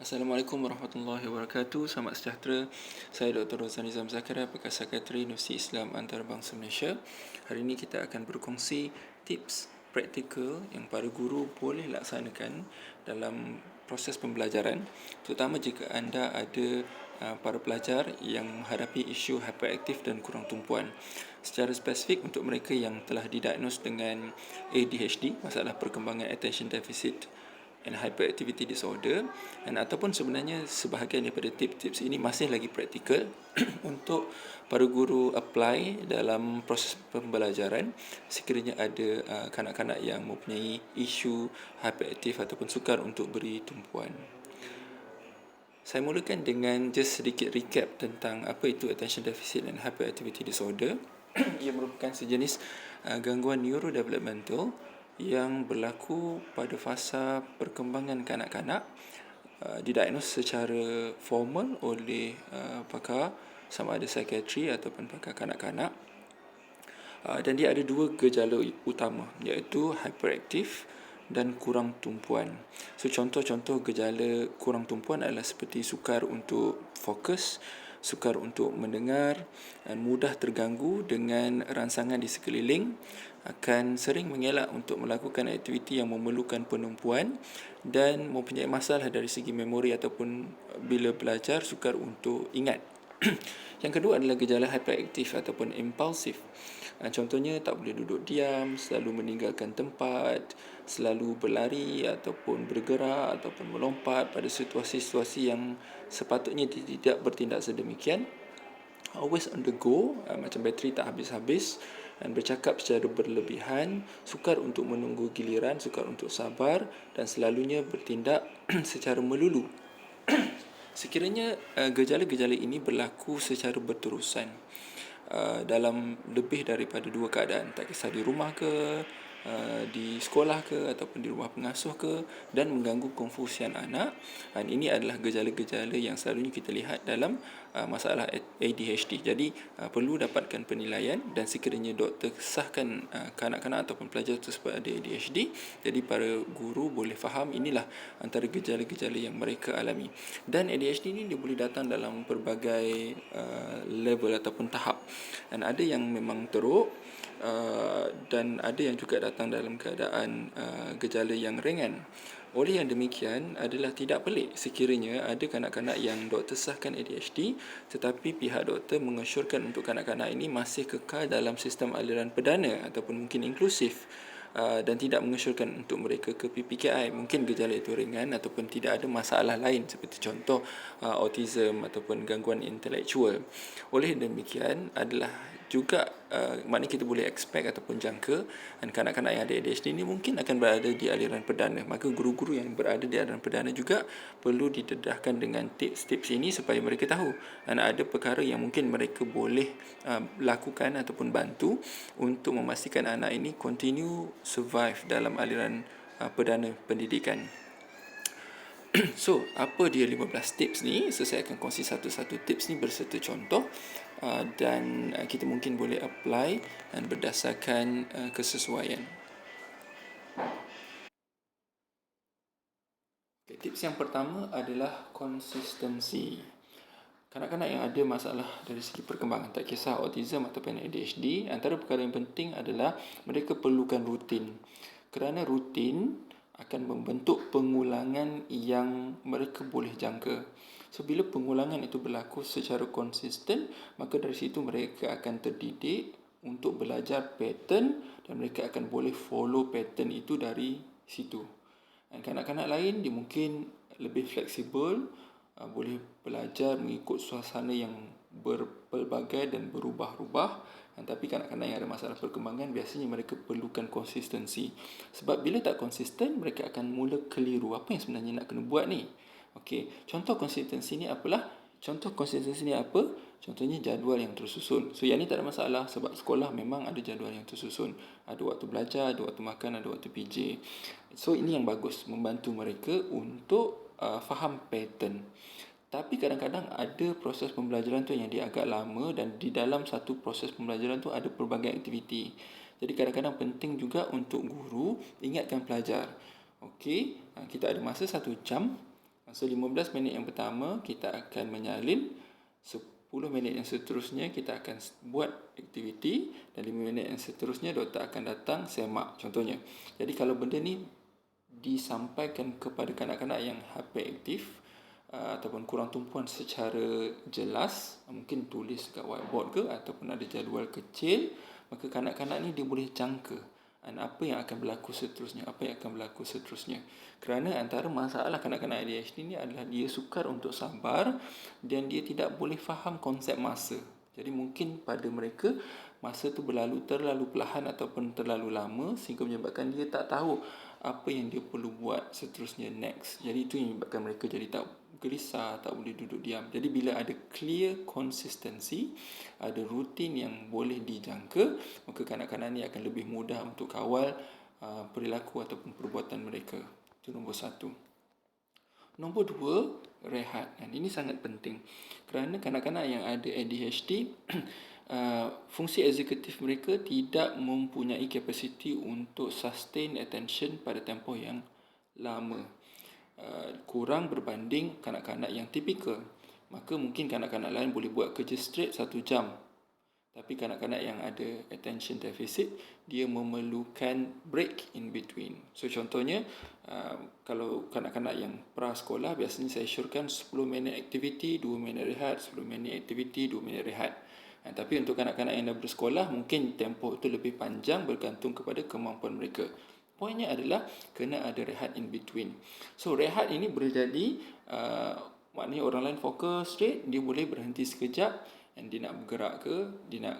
Assalamualaikum warahmatullahi wabarakatuh. Selamat sejahtera. Saya Dr. Rozan Nizam Zakaria, Bekas Sekretari Universiti Islam Antarabangsa Malaysia. Hari ini kita akan berkongsi tips praktikal yang para guru boleh laksanakan dalam proses pembelajaran, terutama jika anda ada para pelajar yang menghadapi isu hyperaktif dan kurang tumpuan. Secara spesifik untuk mereka yang telah didiagnos dengan ADHD, masalah perkembangan attention deficit and hyperactivity disorder, dan ataupun sebenarnya sebahagian daripada tips-tips ini masih lagi praktikal untuk para guru apply dalam proses pembelajaran sekiranya ada kanak-kanak yang mempunyai isu hyperaktif ataupun sukar untuk beri tumpuan. Saya mulakan dengan just sedikit recap tentang apa itu attention deficit and hyperactivity disorder. Ia merupakan sejenis gangguan neurodevelopmental yang berlaku pada fasa perkembangan kanak-kanak, didiagnos secara formal oleh pakar sama ada psikiatri ataupun pakar kanak-kanak, dan dia ada dua gejala utama, iaitu hyperaktif dan kurang tumpuan. So contoh-contoh gejala kurang tumpuan adalah seperti sukar untuk fokus, sukar untuk mendengar, mudah terganggu dengan rangsangan di sekeliling, akan sering mengelak untuk melakukan aktiviti yang memerlukan penumpuan, dan mempunyai masalah dari segi memori ataupun bila belajar sukar untuk ingat. Yang kedua adalah gejala hyperaktif ataupun impulsif. Contohnya tak boleh duduk diam, selalu meninggalkan tempat, selalu berlari ataupun bergerak ataupun melompat pada situasi-situasi yang sepatutnya tidak bertindak sedemikian. Always on the go, macam bateri tak habis-habis, dan bercakap secara berlebihan, sukar untuk menunggu giliran, sukar untuk sabar, dan selalunya bertindak secara melulu. Sekiranya gejala-gejala ini berlaku secara berterusan dalam lebih daripada dua keadaan, tak kisah di rumah ke, di sekolah ke, ataupun di rumah pengasuh ke, dan mengganggu konfusian anak, dan ini adalah gejala-gejala yang selalunya kita lihat dalam masalah ADHD. Jadi perlu dapatkan penilaian, dan sekiranya doktor sahkan kanak-kanak ataupun pelajar tersebut ada ADHD, jadi para guru boleh faham inilah antara gejala-gejala yang mereka alami. Dan ADHD ini dia boleh datang dalam pelbagai level ataupun tahap, dan ada yang memang teruk, dan ada yang juga datang dalam keadaan gejala yang ringan. Oleh yang demikian, adalah tidak pelik sekiranya ada kanak-kanak yang doktor sahkan ADHD, tetapi pihak doktor mengesyorkan untuk kanak-kanak ini masih kekal dalam sistem aliran perdana ataupun mungkin inklusif, dan tidak mengesyorkan untuk mereka ke PPKI. Mungkin gejala itu ringan ataupun tidak ada masalah lain seperti contoh autism ataupun gangguan intelektual. Oleh demikian, adalah juga maknanya kita boleh expect ataupun jangka dan kanak-kanak yang ada ADHD ini mungkin akan berada di aliran perdana. Maka guru-guru yang berada di aliran perdana juga perlu didedahkan dengan tips-tips ini supaya mereka tahu dan ada perkara yang mungkin mereka boleh lakukan ataupun bantu untuk memastikan anak ini continue survive dalam aliran perdana pendidikan. So, apa dia 15 tips ni? So, saya akan kongsi satu-satu tips ni berserta contoh, dan kita mungkin boleh apply dan berdasarkan kesesuaian. Okay, tips yang pertama adalah konsistensi. Kanak-kanak yang ada masalah dari segi perkembangan, tak kisah autism ataupun ADHD, antara perkara yang penting adalah mereka perlukan rutin. Kerana rutin akan membentuk pengulangan yang mereka boleh jangka. So, bila pengulangan itu berlaku secara konsisten, maka dari situ mereka akan terdidik untuk belajar pattern dan mereka akan boleh follow pattern itu dari situ. Dan kanak-kanak lain dia mungkin lebih fleksibel, boleh belajar mengikut suasana yang berpelbagai dan berubah-ubah. Tapi kanak-kanak yang ada masalah perkembangan biasanya mereka perlukan konsistensi. Sebab bila tak konsisten, mereka akan mula keliru. Apa yang sebenarnya nak kena buat ni? Okey, contoh konsistensi ni apalah? Contoh konsistensi ni apa? Contohnya jadual yang tersusun. So yang ni tak ada masalah sebab sekolah memang ada jadual yang tersusun. Ada waktu belajar, ada waktu makan, ada waktu PJ. So ini yang bagus, membantu mereka untuk faham pattern. Tapi kadang-kadang ada proses pembelajaran tu yang dia agak lama dan di dalam satu proses pembelajaran tu ada pelbagai aktiviti. Jadi kadang-kadang penting juga untuk guru ingatkan pelajar. Okey, kita ada masa 1 jam. So 15 minit yang pertama kita akan menyalin, 10 minit yang seterusnya kita akan buat aktiviti, dan 5 minit yang seterusnya doktor akan datang semak contohnya. Jadi kalau benda ni disampaikan kepada kanak-kanak yang hyperaktif ataupun kurang tumpuan secara jelas, mungkin tulis kat whiteboard ke ataupun ada jadual kecil, maka kanak-kanak ni dia boleh jangka apa yang akan berlaku seterusnya, kerana antara masalah kanak-kanak ADHD ni adalah dia sukar untuk sabar dan dia tidak boleh faham konsep masa. Jadi mungkin pada mereka masa tu berlalu terlalu perlahan ataupun terlalu lama sehingga menyebabkan dia tak tahu apa yang dia perlu buat seterusnya next. Jadi itu yang menyebabkan mereka jadi tak gelisah, tak boleh duduk diam. Jadi bila ada clear consistency, ada rutin yang boleh dijangka, maka kanak-kanak ni akan lebih mudah untuk kawal perilaku ataupun perbuatan mereka. Itu nombor 1. Nombor 2, rehat. Dan ini sangat penting kerana kanak-kanak yang ada ADHD fungsi eksekutif mereka tidak mempunyai kapasiti untuk sustain attention pada tempoh yang lama. Kurang berbanding kanak-kanak yang tipikal. Maka mungkin kanak-kanak lain boleh buat kerja straight 1 jam. Tapi kanak-kanak yang ada attention deficit, dia memerlukan break in between. So contohnya, kalau kanak-kanak yang prasekolah, biasanya saya syorkan 10 minit aktiviti, 2 minit rehat, 10 minit aktiviti, 2 minit rehat. Tapi untuk kanak-kanak yang dah bersekolah, mungkin tempoh itu lebih panjang bergantung kepada kemampuan mereka. Poinnya adalah kena ada rehat in between. So rehat ini boleh jadi maknanya orang lain fokus straight, dia boleh berhenti sekejap, dan dia nak bergerak ke, dia nak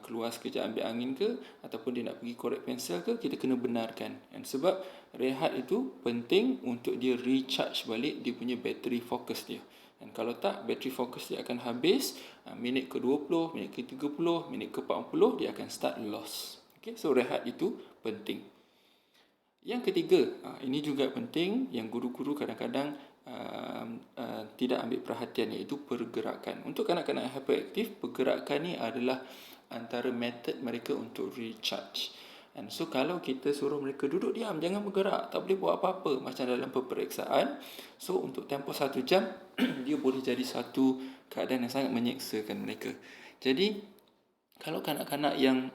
keluar sekejap ambil angin ke, ataupun dia nak pergi korek pensel ke, kita kena benarkan. Dan sebab rehat itu penting untuk dia recharge balik dia punya bateri fokus dia. Dan kalau tak, bateri fokus dia akan habis, minit ke-20, minit ke-30, minit ke-40, dia akan start loss. Okay? So rehat itu penting. Yang ketiga, ini juga penting, yang guru-guru kadang-kadang tidak ambil perhatian, iaitu pergerakan. Untuk kanak-kanak yang hyperaktif, pergerakan ni adalah antara metod mereka untuk recharge. And so kalau kita suruh mereka duduk diam, jangan bergerak, tak boleh buat apa-apa macam dalam peperiksaan, so untuk tempoh 1 jam dia boleh jadi satu keadaan yang sangat menyeksakan mereka. Jadi kalau kanak-kanak yang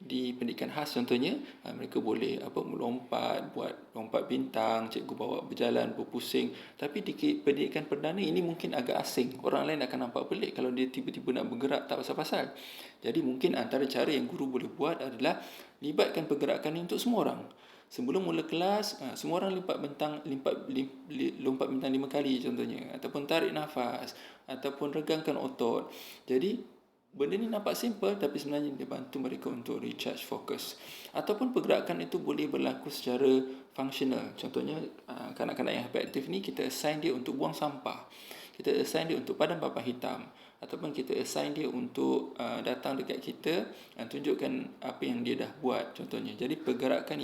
di pendidikan khas contohnya, mereka boleh melompat, buat lompat bintang, cikgu bawa berjalan, berpusing. Tapi di pendidikan perdana ini mungkin agak asing. Orang lain akan nampak pelik kalau dia tiba-tiba nak bergerak tak pasal-pasal. Jadi mungkin antara cara yang guru boleh buat adalah libatkan pergerakan ini untuk semua orang. Sebelum mula kelas, semua orang lompat bintang 5 kali contohnya, ataupun tarik nafas, ataupun regangkan otot. Jadi benda ni nampak simple, tapi sebenarnya dia bantu mereka untuk recharge fokus. Ataupun pergerakan itu boleh berlaku secara functional. Contohnya, kanak-kanak yang hyperaktif ni, kita assign dia untuk buang sampah. Kita assign dia untuk padam papan hitam. Ataupun kita assign dia untuk datang dekat kita dan tunjukkan apa yang dia dah buat contohnya. Jadi pergerakan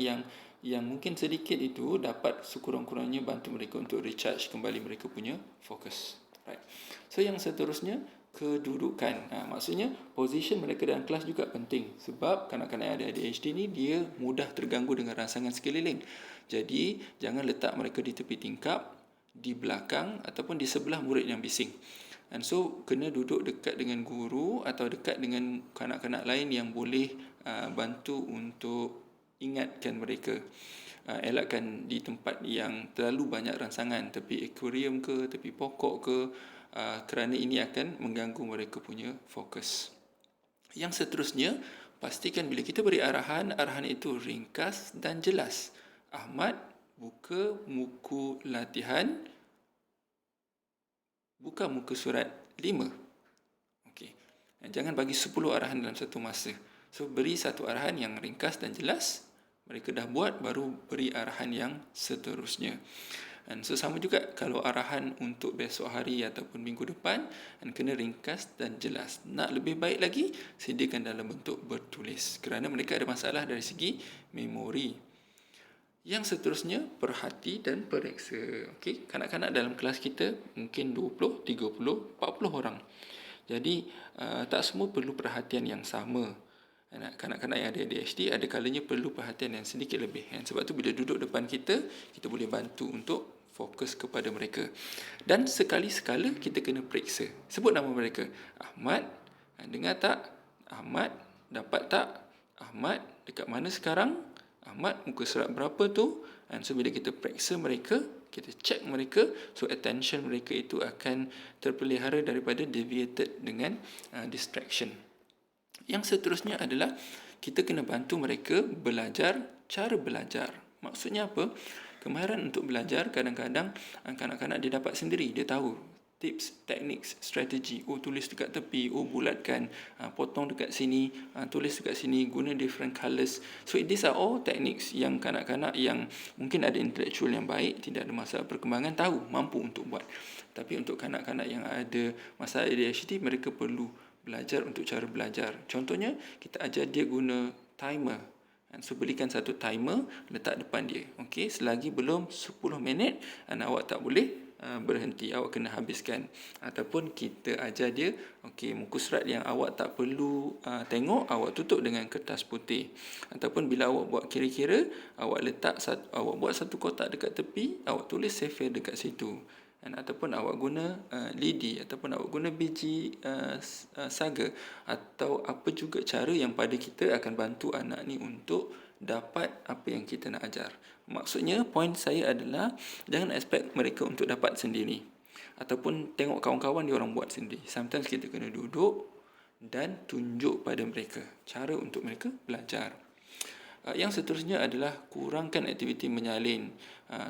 yang mungkin sedikit itu dapat sekurang-kurangnya bantu mereka untuk recharge kembali mereka punya fokus. Right. So yang seterusnya, kedudukan. Maksudnya position mereka dalam kelas juga penting, sebab kanak-kanak yang ada ADHD ni dia mudah terganggu dengan rangsangan sekeliling. Jadi jangan letak mereka di tepi tingkap, di belakang ataupun di sebelah murid yang bising. And so kena duduk dekat dengan guru atau dekat dengan kanak-kanak lain yang boleh bantu untuk ingatkan mereka. Elakkan di tempat yang terlalu banyak rangsangan, tepi akuarium ke, tepi pokok ke, kerana ini akan mengganggu mereka punya fokus. Yang seterusnya, pastikan bila kita beri arahan itu ringkas dan jelas. Ahmad, buka muka latihan, buka muka surat 5. Okey. Dan jangan bagi 10 arahan dalam satu masa. So, beri satu arahan yang ringkas dan jelas. Mereka dah buat, baru beri arahan yang seterusnya. Dan so, sama juga kalau arahan untuk besok hari ataupun minggu depan, dan kena ringkas dan jelas. Nak lebih baik lagi, sediakan dalam bentuk bertulis, kerana mereka ada masalah dari segi memori. Yang seterusnya, perhati dan periksa. Okey, kanak-kanak dalam kelas kita mungkin 20, 30, 40 orang. Jadi tak semua perlu perhatian yang sama. Kanak-kanak yang ada ADHD ada kalanya perlu perhatian yang sedikit lebih. Sebab tu bila duduk depan kita boleh bantu untuk fokus kepada mereka. Dan sekali-sekala kita kena periksa. Sebut nama mereka. Ahmad, dengar tak? Ahmad, dapat tak? Ahmad, dekat mana sekarang? Ahmad, muka surat berapa tu? And so bila kita periksa mereka, kita check mereka, so attention mereka itu akan terpelihara daripada deviated dengan distraction. Yang seterusnya adalah kita kena bantu mereka belajar cara belajar. Maksudnya apa? Kemahiran untuk belajar kadang-kadang kanak-kanak dia dapat sendiri, dia tahu tips, teknik, strategi. Tulis dekat tepi, bulatkan, potong dekat sini, tulis dekat sini, guna different colours. So these are all techniques yang kanak-kanak yang mungkin ada intellectual yang baik, tidak ada masalah perkembangan, tahu, mampu untuk buat. Tapi untuk kanak-kanak yang ada masalah ADHD, mereka perlu belajar untuk cara belajar. Contohnya, kita ajar dia guna timer. So, belikan satu timer, letak depan dia. Okey, selagi belum 10 minit, awak tak boleh berhenti, awak kena habiskan. Ataupun kita ajar dia, okey, muka surat yang awak tak perlu tengok, awak tutup dengan kertas putih. Ataupun bila awak buat kira-kira, awak buat satu kotak dekat tepi, awak tulis safer dekat situ. Ataupun awak guna lidi, ataupun awak guna biji saga, atau apa juga cara yang pada kita akan bantu anak ni untuk dapat apa yang kita nak ajar. Maksudnya, poin saya adalah jangan expect mereka untuk dapat sendiri, ataupun tengok kawan-kawan dia orang buat sendiri. Sometimes kita kena duduk dan tunjuk pada mereka cara untuk mereka belajar. Yang seterusnya adalah kurangkan aktiviti menyalin.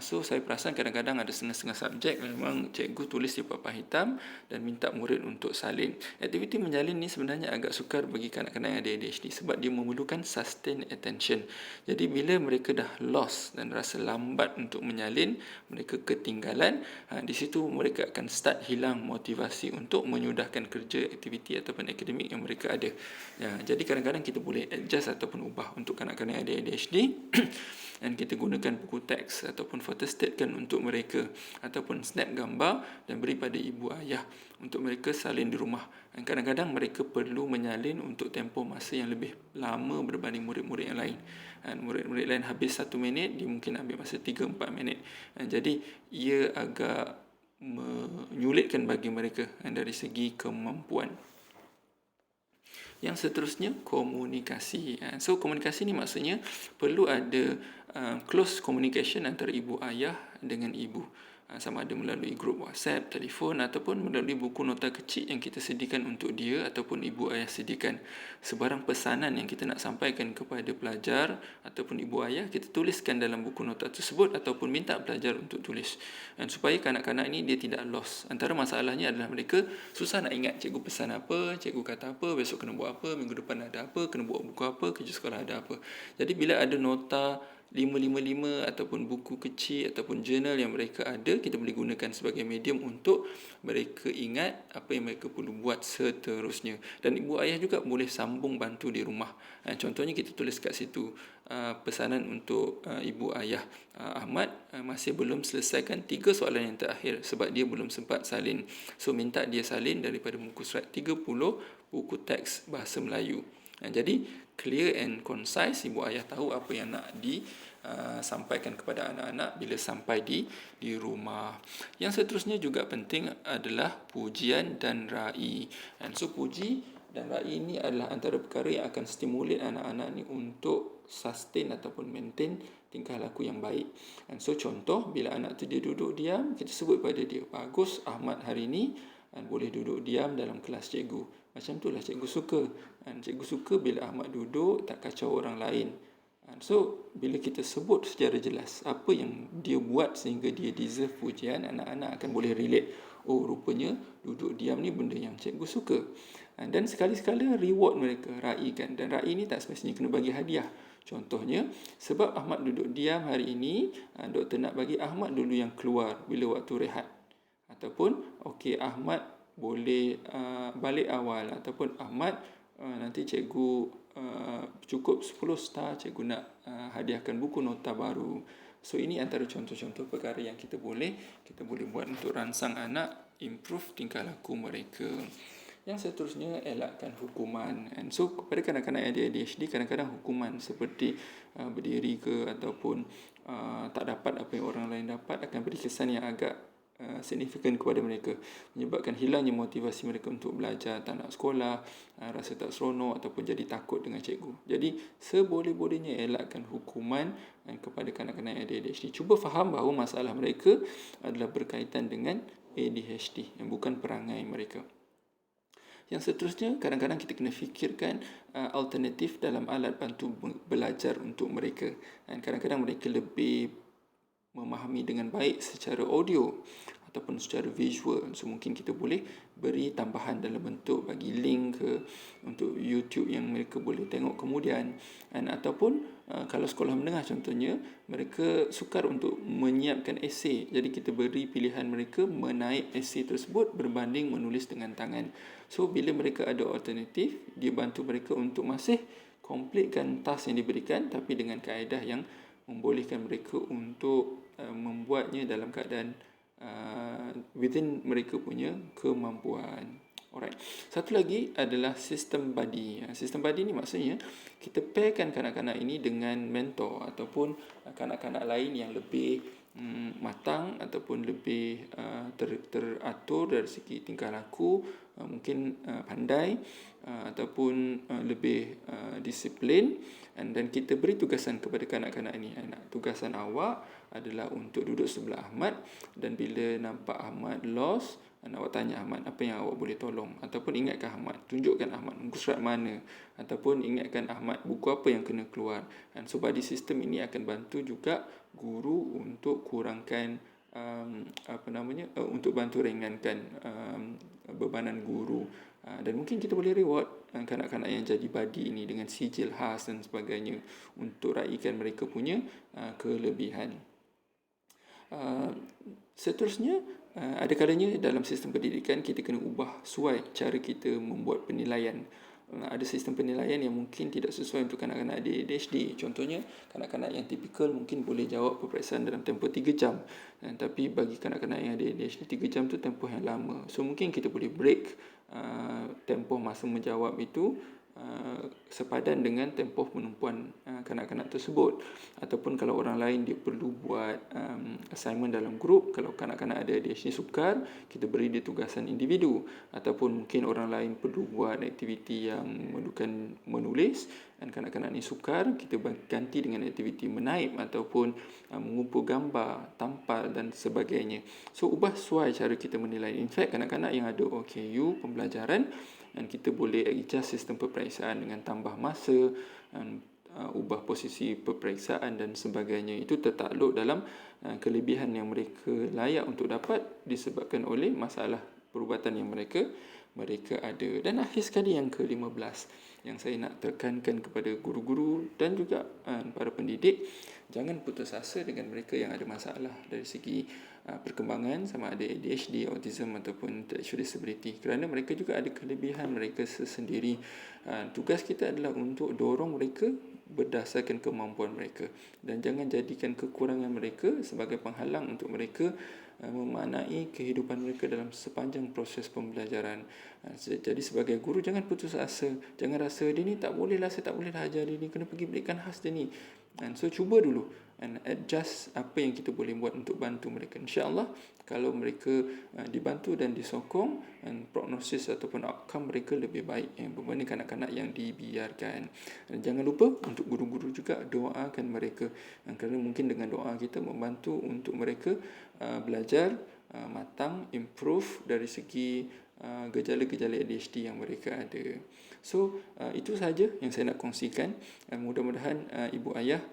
So saya perasan kadang-kadang ada setengah-setengah subjek memang cikgu tulis di papan hitam dan minta murid untuk salin. Aktiviti menyalin ni sebenarnya agak sukar bagi kanak-kanak yang ada ADHD sebab dia memerlukan sustain attention. Jadi bila mereka dah lost dan rasa lambat untuk menyalin, mereka ketinggalan, di situ mereka akan start hilang motivasi untuk menyudahkan kerja, aktiviti ataupun akademik yang mereka ada. Jadi kadang-kadang kita boleh adjust ataupun ubah untuk kanak-kanak yang ada ADHD dan kita gunakan buku teks ataupun photostat untuk mereka, ataupun snap gambar dan beri pada ibu ayah untuk mereka salin di rumah. Dan kadang-kadang mereka perlu menyalin untuk tempoh masa yang lebih lama berbanding murid-murid yang lain. Dan murid-murid lain habis 1 minit, dia mungkin ambil masa 3-4 minit. Dan jadi ia agak menyulitkan bagi mereka dari segi kemampuan. Yang seterusnya, komunikasi. So komunikasi ni maksudnya perlu ada close communication antara ibu ayah dengan ibu, sama ada melalui grup WhatsApp, telefon, ataupun melalui buku nota kecil yang kita sediakan untuk dia ataupun ibu ayah sediakan. Sebarang pesanan yang kita nak sampaikan kepada pelajar ataupun ibu ayah, kita tuliskan dalam buku nota tersebut ataupun minta pelajar untuk tulis. Dan supaya kanak-kanak ini dia tidak lost. Antara masalahnya adalah mereka susah nak ingat cikgu pesan apa, cikgu kata apa, besok kena buat apa, minggu depan ada apa, kena buat buku apa, kerja sekolah ada apa. Jadi bila ada nota 555 ataupun buku kecil ataupun jurnal yang mereka ada, kita boleh gunakan sebagai medium untuk mereka ingat apa yang mereka perlu buat seterusnya. Dan ibu ayah juga boleh sambung bantu di rumah. Contohnya kita tulis kat situ pesanan untuk ibu ayah. Ahmad masih belum selesaikan 3 soalan yang terakhir sebab dia belum sempat salin. So minta dia salin daripada muka surat 30 buku teks bahasa Melayu. Jadi clear and concise, ibu ayah tahu apa yang nak disampaikan kepada anak-anak bila sampai di rumah. Yang seterusnya juga penting adalah pujian dan ra'i. And so puji dan ra'i ini adalah antara perkara yang akan stimulate anak-anak ni untuk sustain ataupun maintain tingkah laku yang baik. And so contoh, bila anak tu dia duduk diam, kita sebut pada dia, bagus Ahmad hari ni boleh duduk diam dalam kelas cikgu. Macam itulah cikgu suka. Cikgu suka bila Ahmad duduk tak kacau orang lain. So bila kita sebut secara jelas apa yang dia buat sehingga dia deserve pujian, anak-anak akan boleh relate. Oh, rupanya duduk diam ni benda yang cikgu suka. Dan sekali-sekala reward mereka, raikan. Dan rai ni tak semestinya kena bagi hadiah. Contohnya, sebab Ahmad duduk diam hari ini, doktor nak bagi Ahmad dulu yang keluar bila waktu rehat. Ataupun okey, Ahmad boleh balik awal, ataupun Ahmad nanti cikgu cukup 10 star, cikgu nak hadiahkan buku nota baru. So ini antara contoh-contoh perkara yang kita boleh buat untuk rangsang anak, improve tingkah laku mereka. Yang seterusnya, elakkan hukuman. And so kepada kanak-kanak yang ada ADHD, kadang-kadang hukuman seperti berdiri ke ataupun tak dapat apa yang orang lain dapat akan beri kesan yang agak signifikan kepada mereka, menyebabkan hilangnya motivasi mereka untuk belajar, tak nak sekolah, rasa tak seronok ataupun jadi takut dengan cikgu. Jadi seboleh-bolehnya elakkan hukuman kepada kanak-kanak yang ada ADHD. Cuba faham bahawa masalah mereka adalah berkaitan dengan ADHD yang bukan perangai mereka. Yang seterusnya, kadang-kadang kita kena fikirkan alternatif dalam alat bantu belajar untuk mereka. Dan kadang-kadang mereka lebih memahami dengan baik secara audio ataupun secara visual. So mungkin kita boleh beri tambahan dalam bentuk bagi link ke untuk YouTube yang mereka boleh tengok kemudian. Ataupun kalau sekolah menengah contohnya, mereka sukar untuk menyiapkan esei. Jadi kita beri pilihan mereka menaip esei tersebut berbanding menulis dengan tangan. So bila mereka ada alternatif, dia bantu mereka untuk masih completekan task yang diberikan tapi dengan kaedah yang membolehkan mereka untuk membuatnya dalam keadaan within mereka punya kemampuan. Alright. Satu lagi adalah sistem buddy. Sistem buddy ni maksudnya kita pairkan kanak-kanak ini dengan mentor ataupun kanak-kanak lain yang lebih matang ataupun lebih teratur dari segi tingkah laku, mungkin pandai ataupun lebih disiplin. Dan kita beri tugasan kepada kanak-kanak ini. Tugasan awak adalah untuk duduk sebelah Ahmad, dan bila nampak Ahmad lost, awak tanya Ahmad apa yang awak boleh tolong, ataupun ingatkan Ahmad, tunjukkan Ahmad muka surat mana, ataupun ingatkan Ahmad buku apa yang kena keluar. So buddy system ini akan bantu juga guru untuk kurangkan untuk bantu ringankan bebanan guru. Dan mungkin kita boleh reward kanak-kanak yang jadi buddy ini dengan sijil khas dan sebagainya untuk raikan mereka punya kelebihan. Seterusnya, ada kalanya dalam sistem pendidikan kita kena ubah suai cara kita membuat penilaian. Ada sistem penilaian yang mungkin tidak sesuai untuk kanak-kanak ADHD. Contohnya, kanak-kanak yang tipikal mungkin boleh jawab peperiksaan dalam tempoh 3 jam. Tapi bagi kanak-kanak yang ada ADHD, 3 jam tu tempoh yang lama. So mungkin kita boleh break tempoh masa menjawab itu sepadan dengan tempoh penumpuan kanak-kanak tersebut. Ataupun kalau orang lain dia perlu buat assignment dalam grup, kalau kanak-kanak ada ADHD sukar, kita beri dia tugasan individu. Ataupun mungkin orang lain perlu buat aktiviti yang memerlukan menulis dan kanak-kanak ni sukar, kita ganti dengan aktiviti menaip ataupun mengumpul gambar, tampal dan sebagainya. So ubah suai cara kita menilai. In fact, kanak-kanak yang ada OKU pembelajaran, dan kita boleh adjust sistem peperiksaan dengan tambah masa, ubah posisi peperiksaan dan sebagainya. Itu tertakluk dalam kelebihan yang mereka layak untuk dapat disebabkan oleh masalah perubatan yang mereka ada. Dan akhir sekali yang ke-15 yang saya nak tekankan kepada guru-guru dan juga para pendidik, jangan putus asa dengan mereka yang ada masalah dari segi perkembangan, sama ada ADHD, autism ataupun intellectual disability, kerana mereka juga ada kelebihan mereka sendiri. Tugas kita adalah untuk dorong mereka berdasarkan kemampuan mereka, dan jangan jadikan kekurangan mereka sebagai penghalang untuk mereka memaknai kehidupan mereka dalam sepanjang proses pembelajaran. Jadi sebagai guru, jangan putus asa, jangan rasa dia ni tak boleh lah, saya tak boleh lah ajar dia ni, kena pergi berikan khas dia ni. So cuba dulu and adjust apa yang kita boleh buat untuk bantu mereka. InsyaAllah kalau mereka dibantu dan disokong, prognosis ataupun outcome mereka lebih baik berbanding kanak-kanak yang dibiarkan. Dan jangan lupa untuk guru-guru juga doakan mereka, kerana mungkin dengan doa kita membantu untuk mereka belajar matang, improve dari segi gejala-gejala ADHD yang mereka ada. So itu sahaja yang saya nak kongsikan. Mudah-mudahan ibu ayah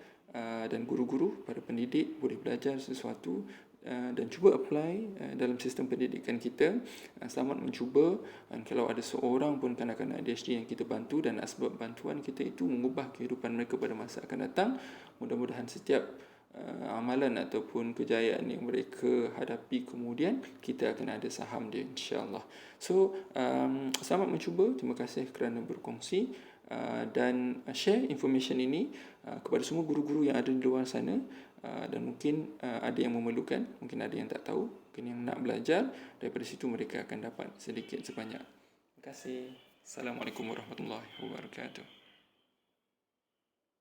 dan guru-guru, para pendidik boleh belajar sesuatu dan cuba apply dalam sistem pendidikan kita. Selamat mencuba. Kalau ada seorang pun kanak-kanak ADHD yang kita bantu dan asbab bantuan kita itu mengubah kehidupan mereka pada masa akan datang, mudah-mudahan setiap amalan ataupun kejayaan yang mereka hadapi kemudian, kita akan ada saham dia, insyaAllah. So selamat mencuba. Terima kasih kerana berkongsi dan share information ini kepada semua guru-guru yang ada di luar sana, dan mungkin ada yang memerlukan, mungkin ada yang tak tahu, mungkin yang nak belajar. Daripada situ mereka akan dapat sedikit sebanyak. Terima kasih. Assalamualaikum warahmatullahi wabarakatuh.